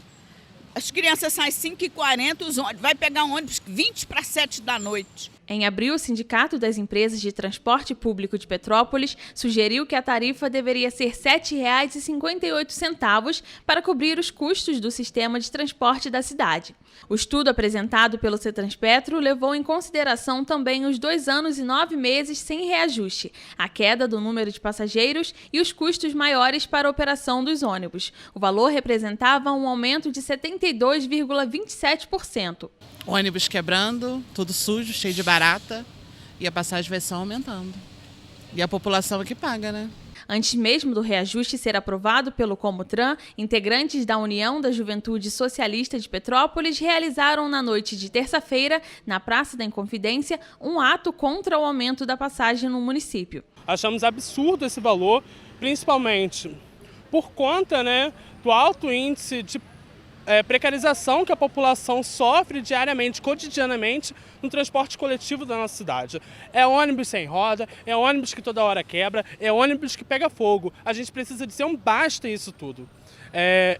As crianças saem 5h40, vai pegar um ônibus 6:20 da noite. Em abril, o Sindicato das Empresas de Transporte Público de Petrópolis sugeriu que a tarifa deveria ser R$ 7,58 para cobrir os custos do sistema de transporte da cidade. O estudo apresentado pelo Cetranspetro levou em consideração também os 2 anos e 9 meses sem reajuste, a queda do número de passageiros e os custos maiores para a operação dos ônibus. O valor representava um aumento de 72,27%. Ônibus quebrando, tudo sujo, cheio de barata, e a passagem vai só aumentando. E a população é que paga, né? Antes mesmo do reajuste ser aprovado pelo Comutran, integrantes da União da Juventude Socialista de Petrópolis realizaram na noite de terça-feira, na Praça da Inconfidência, um ato contra o aumento da passagem no município. Achamos absurdo esse valor, principalmente por conta, do alto índice de precarização que a população sofre diariamente, cotidianamente, no transporte coletivo da nossa cidade. É ônibus sem roda, é ônibus que toda hora quebra, é ônibus que pega fogo. A gente precisa dizer um basta isso tudo.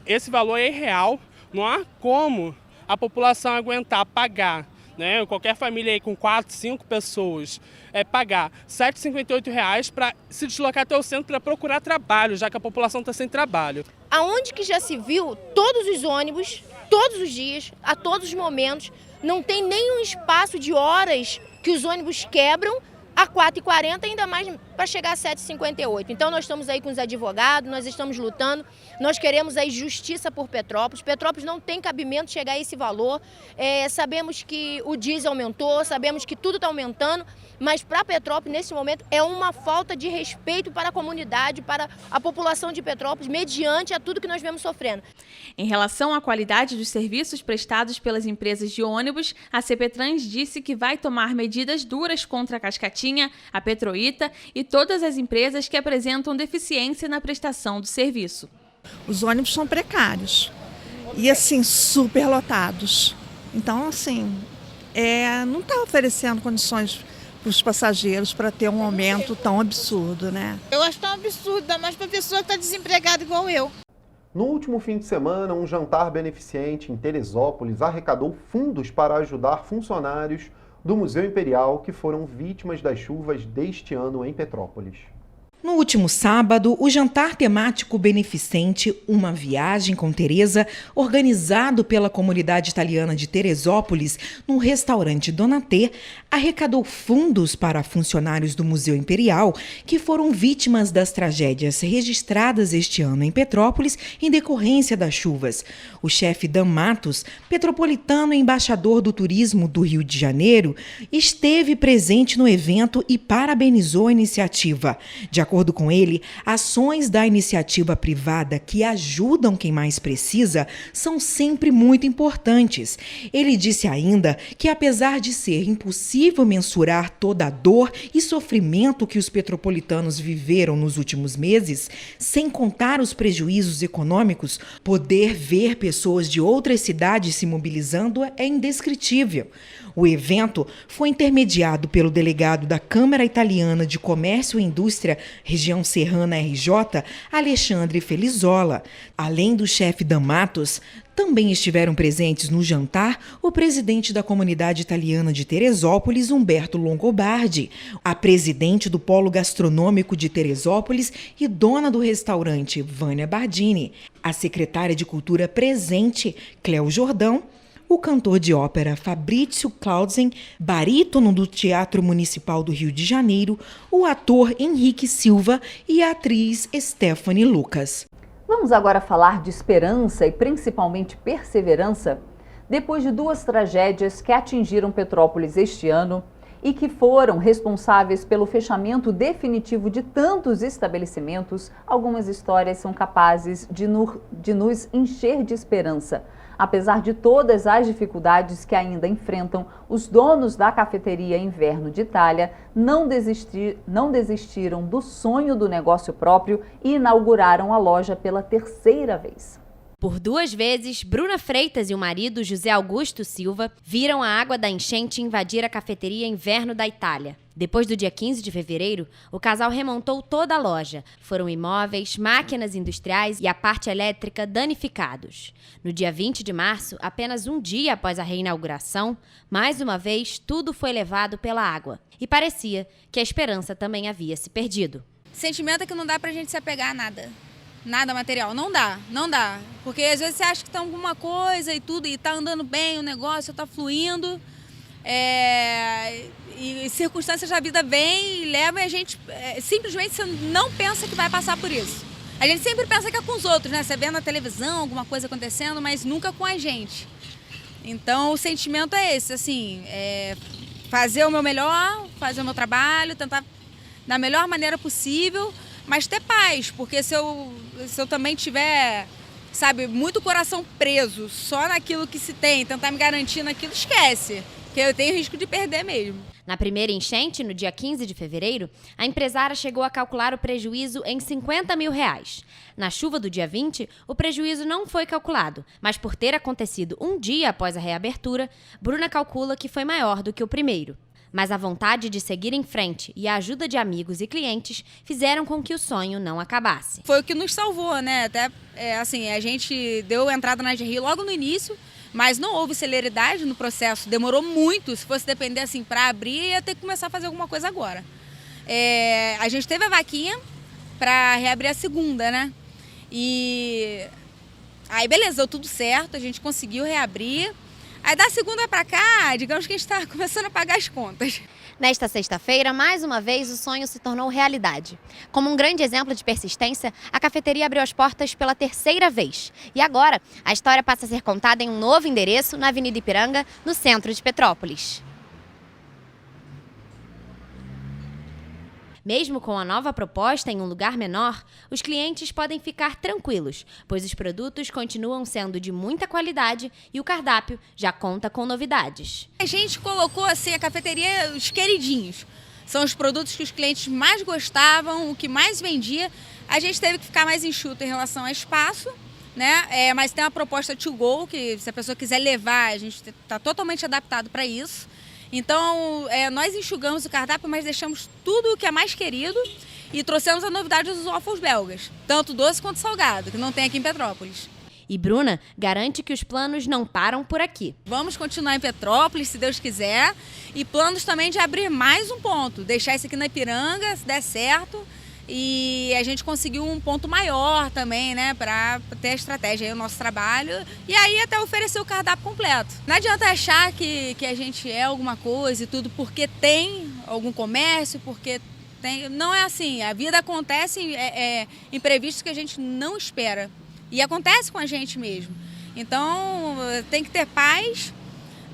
Esse valor é irreal, não há como a população aguentar pagar, qualquer família aí com 4, 5 pessoas, pagar R$ 7,58 para se deslocar até o centro para procurar trabalho, já que a população está sem trabalho. Aonde que já se viu todos os ônibus, todos os dias, a todos os momentos, não tem nenhum espaço de horas que os ônibus quebram a R$ 4,40, ainda mais para chegar a 7,58. Então nós estamos aí com os advogados, nós estamos lutando, nós queremos aí justiça por Petrópolis. Petrópolis não tem cabimento chegar a esse valor. Sabemos que o diesel aumentou, sabemos que tudo está aumentando, mas para Petrópolis nesse momento é uma falta de respeito para a comunidade, para a população de Petrópolis, mediante a tudo que nós vemos sofrendo. Em relação à qualidade dos serviços prestados pelas empresas de ônibus, a CPTrans disse que vai tomar medidas duras contra a Cascatinha, a Petroita e todas as empresas que apresentam deficiência na prestação do serviço. Os ônibus são precários e, assim, super lotados. Então, assim, não está oferecendo condições para os passageiros para ter um aumento tão absurdo, né? Eu acho tão absurdo, ainda mais para a pessoa que está desempregada igual eu. No último fim de semana, um jantar beneficente em Teresópolis arrecadou fundos para ajudar funcionários do Museu Imperial que foram vítimas das chuvas deste ano em Petrópolis. No último sábado, o jantar temático beneficente Uma Viagem com Teresa, organizado pela comunidade italiana de Teresópolis, no restaurante Donatê, arrecadou fundos para funcionários do Museu Imperial que foram vítimas das tragédias registradas este ano em Petrópolis em decorrência das chuvas. O chefe Dan Matos, petropolitano e embaixador do turismo do Rio de Janeiro, esteve presente no evento e parabenizou a iniciativa. De acordo com ele, ações da iniciativa privada que ajudam quem mais precisa são sempre muito importantes. Ele disse ainda que, apesar de ser impossível mensurar toda a dor e sofrimento que os petropolitanos viveram nos últimos meses, sem contar os prejuízos econômicos, poder ver pessoas de outras cidades se mobilizando é indescritível. O evento foi intermediado pelo delegado da Câmara Italiana de Comércio e Indústria, região Serrana RJ, Alexandre Felizola. Além do chefe Dan Matos, também estiveram presentes no jantar o presidente da comunidade italiana de Teresópolis, Humberto Longobardi, a presidente do Polo Gastronômico de Teresópolis e dona do restaurante, Vânia Bardini, a secretária de Cultura presente, Cléo Jordão, o cantor de ópera Fabrício Clausen, barítono do Teatro Municipal do Rio de Janeiro, o ator Henrique Silva e a atriz Stephanie Lucas. Vamos agora falar de esperança e principalmente perseverança? Depois de 2 tragédias que atingiram Petrópolis este ano e que foram responsáveis pelo fechamento definitivo de tantos estabelecimentos, algumas histórias são capazes de nos encher de esperança. Apesar de todas as dificuldades que ainda enfrentam, os donos da cafeteria Inverno de Itália não desistiram do sonho do negócio próprio e inauguraram a loja pela 3ª vez. Por 2 vezes, Bruna Freitas e o marido, José Augusto Silva, viram a água da enchente invadir a cafeteria Inverno da Itália. Depois do dia 15 de fevereiro, o casal remontou toda a loja. Foram imóveis, máquinas industriais e a parte elétrica danificados. No dia 20 de março, apenas um dia após a reinauguração, mais uma vez tudo foi levado pela água. E parecia que a esperança também havia se perdido. Sentimento é que não dá pra gente se apegar a nada. Nada material, não dá. Porque às vezes você acha que tem alguma coisa e tudo, e tá andando bem, o negócio tá fluindo, e circunstâncias da vida vêm e levam e a gente simplesmente você não pensa que vai passar por isso. A gente sempre pensa que é com os outros, né? Você vê na televisão alguma coisa acontecendo, mas nunca com a gente. Então o sentimento é esse, assim, fazer o meu melhor, fazer o meu trabalho, tentar da melhor maneira possível, mas ter paz, porque se eu também tiver, sabe, muito coração preso só naquilo que se tem, tentar me garantir naquilo, esquece, porque eu tenho risco de perder mesmo. Na primeira enchente, no dia 15 de fevereiro, a empresária chegou a calcular o prejuízo em R$50 mil. Na chuva do dia 20, o prejuízo não foi calculado, mas por ter acontecido um dia após a reabertura, Bruna calcula que foi maior do que o primeiro. Mas a vontade de seguir em frente e a ajuda de amigos e clientes fizeram com que o sonho não acabasse. Foi o que nos salvou, né? Até, assim, a gente deu entrada na GRI logo no início, mas não houve celeridade no processo, demorou muito. Se fosse depender, assim, para abrir, ia ter que começar a fazer alguma coisa agora. A gente teve a vaquinha para reabrir a segunda, né? E aí, beleza, deu tudo certo, a gente conseguiu reabrir. Aí da segunda para cá, digamos que a gente está começando a pagar as contas. Nesta sexta-feira, mais uma vez, o sonho se tornou realidade. Como um grande exemplo de persistência, a cafeteria abriu as portas pela terceira vez. E agora, a história passa a ser contada em um novo endereço, na Avenida Ipiranga, no centro de Petrópolis. Mesmo com a nova proposta em um lugar menor, os clientes podem ficar tranquilos, pois os produtos continuam sendo de muita qualidade e o cardápio já conta com novidades. A gente colocou assim a cafeteria, os queridinhos. São os produtos que os clientes mais gostavam, o que mais vendia. A gente teve que ficar mais enxuto em relação ao espaço, né? Mas tem uma proposta to go, que se a pessoa quiser levar, a gente está totalmente adaptado para isso. Então, nós enxugamos o cardápio, mas deixamos tudo o que é mais querido e trouxemos a novidade dos waffles belgas, tanto doce quanto salgado, que não tem aqui em Petrópolis. E Bruna garante que os planos não param por aqui. Vamos continuar em Petrópolis, se Deus quiser, e planos também de abrir mais um ponto, deixar esse aqui na Ipiranga, se der certo, e a gente conseguiu um ponto maior também, né, para ter a estratégia aí, o nosso trabalho, e aí até oferecer o cardápio completo. Não adianta achar que a gente é alguma coisa e tudo porque tem algum comércio, porque tem... Não é assim, a vida acontece imprevistos que a gente não espera, e acontece com a gente mesmo. Então tem que ter paz,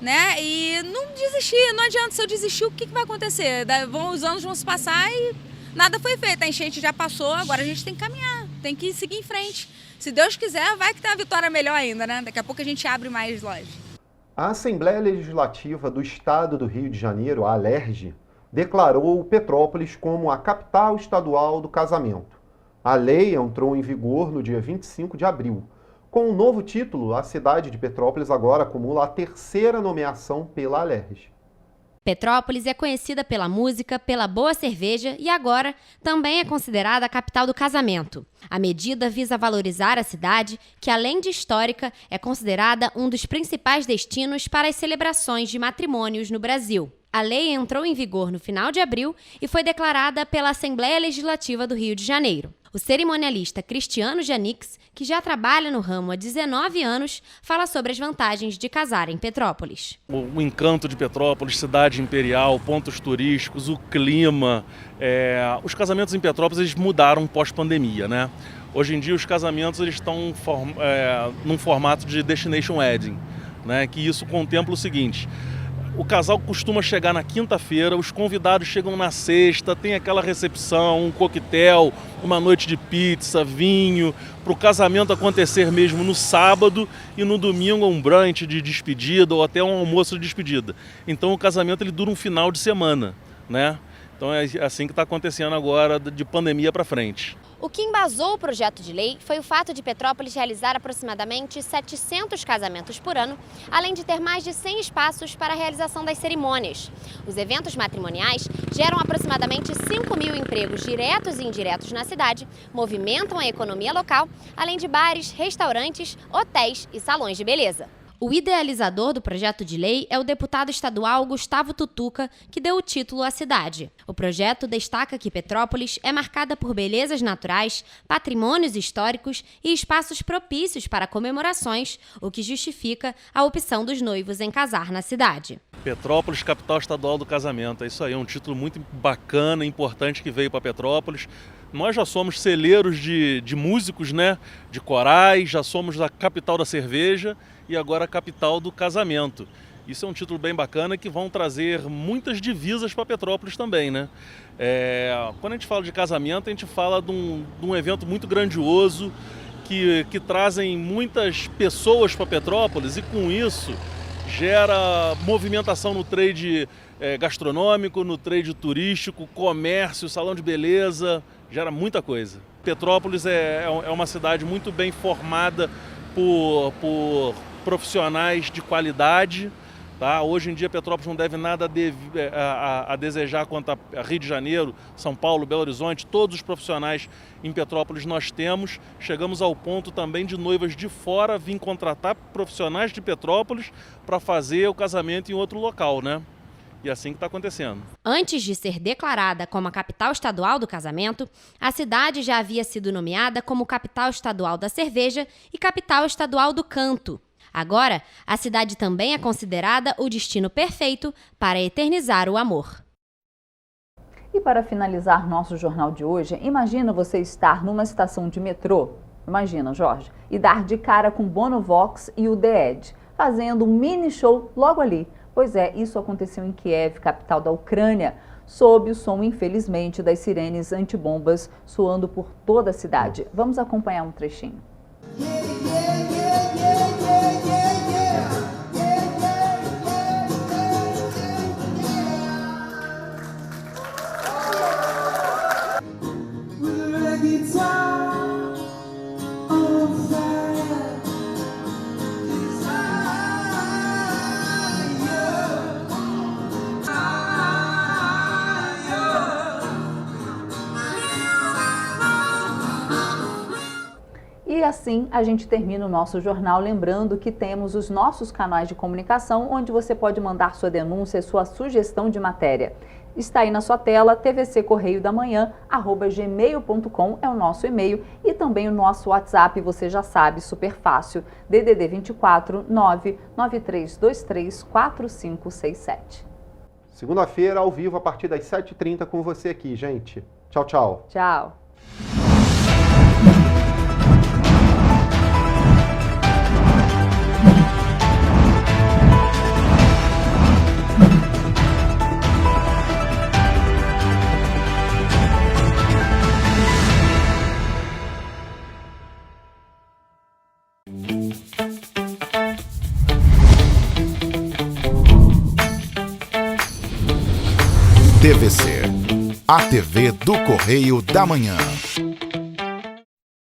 né, e não desistir. Não adianta, se eu desistir, o que vai acontecer? Os anos vão se passar e nada foi feito, a enchente já passou, agora a gente tem que caminhar, tem que seguir em frente. Se Deus quiser, vai que tem uma vitória melhor ainda, né? Daqui a pouco a gente abre mais lojas. A Assembleia Legislativa do Estado do Rio de Janeiro, a ALERJ, declarou Petrópolis como a capital estadual do casamento. A lei entrou em vigor no dia 25 de abril. Com o novo título, a cidade de Petrópolis agora acumula a terceira nomeação pela ALERJ. Petrópolis é conhecida pela música, pela boa cerveja e agora também é considerada a capital do casamento. A medida visa valorizar a cidade, que além de histórica, é considerada um dos principais destinos para as celebrações de matrimônios no Brasil. A lei entrou em vigor no final de abril e foi declarada pela Assembleia Legislativa do Rio de Janeiro. O cerimonialista Cristiano Janix, que já trabalha no ramo há 19 anos, fala sobre as vantagens de casar em Petrópolis. O encanto de Petrópolis, cidade imperial, pontos turísticos, o clima. Os casamentos em Petrópolis eles mudaram pós-pandemia, né? Hoje em dia os casamentos eles estão num formato de destination wedding, né? Que isso contempla o seguinte: o casal costuma chegar na quinta-feira, os convidados chegam na sexta, tem aquela recepção, um coquetel, uma noite de pizza, vinho, para o casamento acontecer mesmo no sábado e no domingo um brunch de despedida ou até um almoço de despedida. Então o casamento ele dura um final de semana, né? Então é assim que está acontecendo agora, de pandemia para frente. O que embasou o projeto de lei foi o fato de Petrópolis realizar aproximadamente 700 casamentos por ano, além de ter mais de 100 espaços para a realização das cerimônias. Os eventos matrimoniais geram aproximadamente 5.000 empregos diretos e indiretos na cidade, movimentam a economia local, além de bares, restaurantes, hotéis e salões de beleza. O idealizador do projeto de lei é o deputado estadual Gustavo Tutuca, que deu o título à cidade. O projeto destaca que Petrópolis é marcada por belezas naturais, patrimônios históricos e espaços propícios para comemorações, o que justifica a opção dos noivos em casar na cidade. Petrópolis, capital estadual do casamento. É isso aí, é um título muito bacana, importante que veio para Petrópolis. Nós já somos celeiros de músicos, né? De corais, já somos a capital da cerveja e agora a capital do casamento. Isso é um título bem bacana que vão trazer muitas divisas para Petrópolis também, né? Quando a gente fala de casamento, a gente fala de um evento muito grandioso que trazem muitas pessoas para Petrópolis e com isso gera movimentação no trade gastronômico, no trade turístico, comércio, salão de beleza, gera muita coisa. Petrópolis é uma cidade muito bem formada por profissionais de qualidade. Tá? Hoje em dia Petrópolis não deve nada a desejar quanto a Rio de Janeiro, São Paulo, Belo Horizonte. Todos os profissionais em Petrópolis nós temos. Chegamos ao ponto também de noivas de fora vir contratar profissionais de Petrópolis para fazer o casamento em outro local, né? E é assim que está acontecendo. Antes de ser declarada como a capital estadual do casamento, a cidade já havia sido nomeada como capital estadual da cerveja e capital estadual do canto. Agora, a cidade também é considerada o destino perfeito para eternizar o amor. E para finalizar nosso jornal de hoje, imagina você estar numa estação de metrô, imagina, Jorge, e dar de cara com Bono Vox e o The Edge, fazendo um mini show logo ali. Pois é, isso aconteceu em Kiev, capital da Ucrânia, sob o som, infelizmente, das sirenes antibombas soando por toda a cidade. Vamos acompanhar um trechinho. E assim a gente termina o nosso jornal, lembrando que temos os nossos canais de comunicação, onde você pode mandar sua denúncia e sua sugestão de matéria. Está aí na sua tela, tvccorreiodamanhã@gmail.com é o nosso e-mail e também o nosso WhatsApp, você já sabe, super fácil, DDD 24 99323 4567. Segunda-feira, ao vivo, a partir das 7h30 com você aqui, gente. Tchau, tchau. Tchau. TVC, a TV do Correio da Manhã.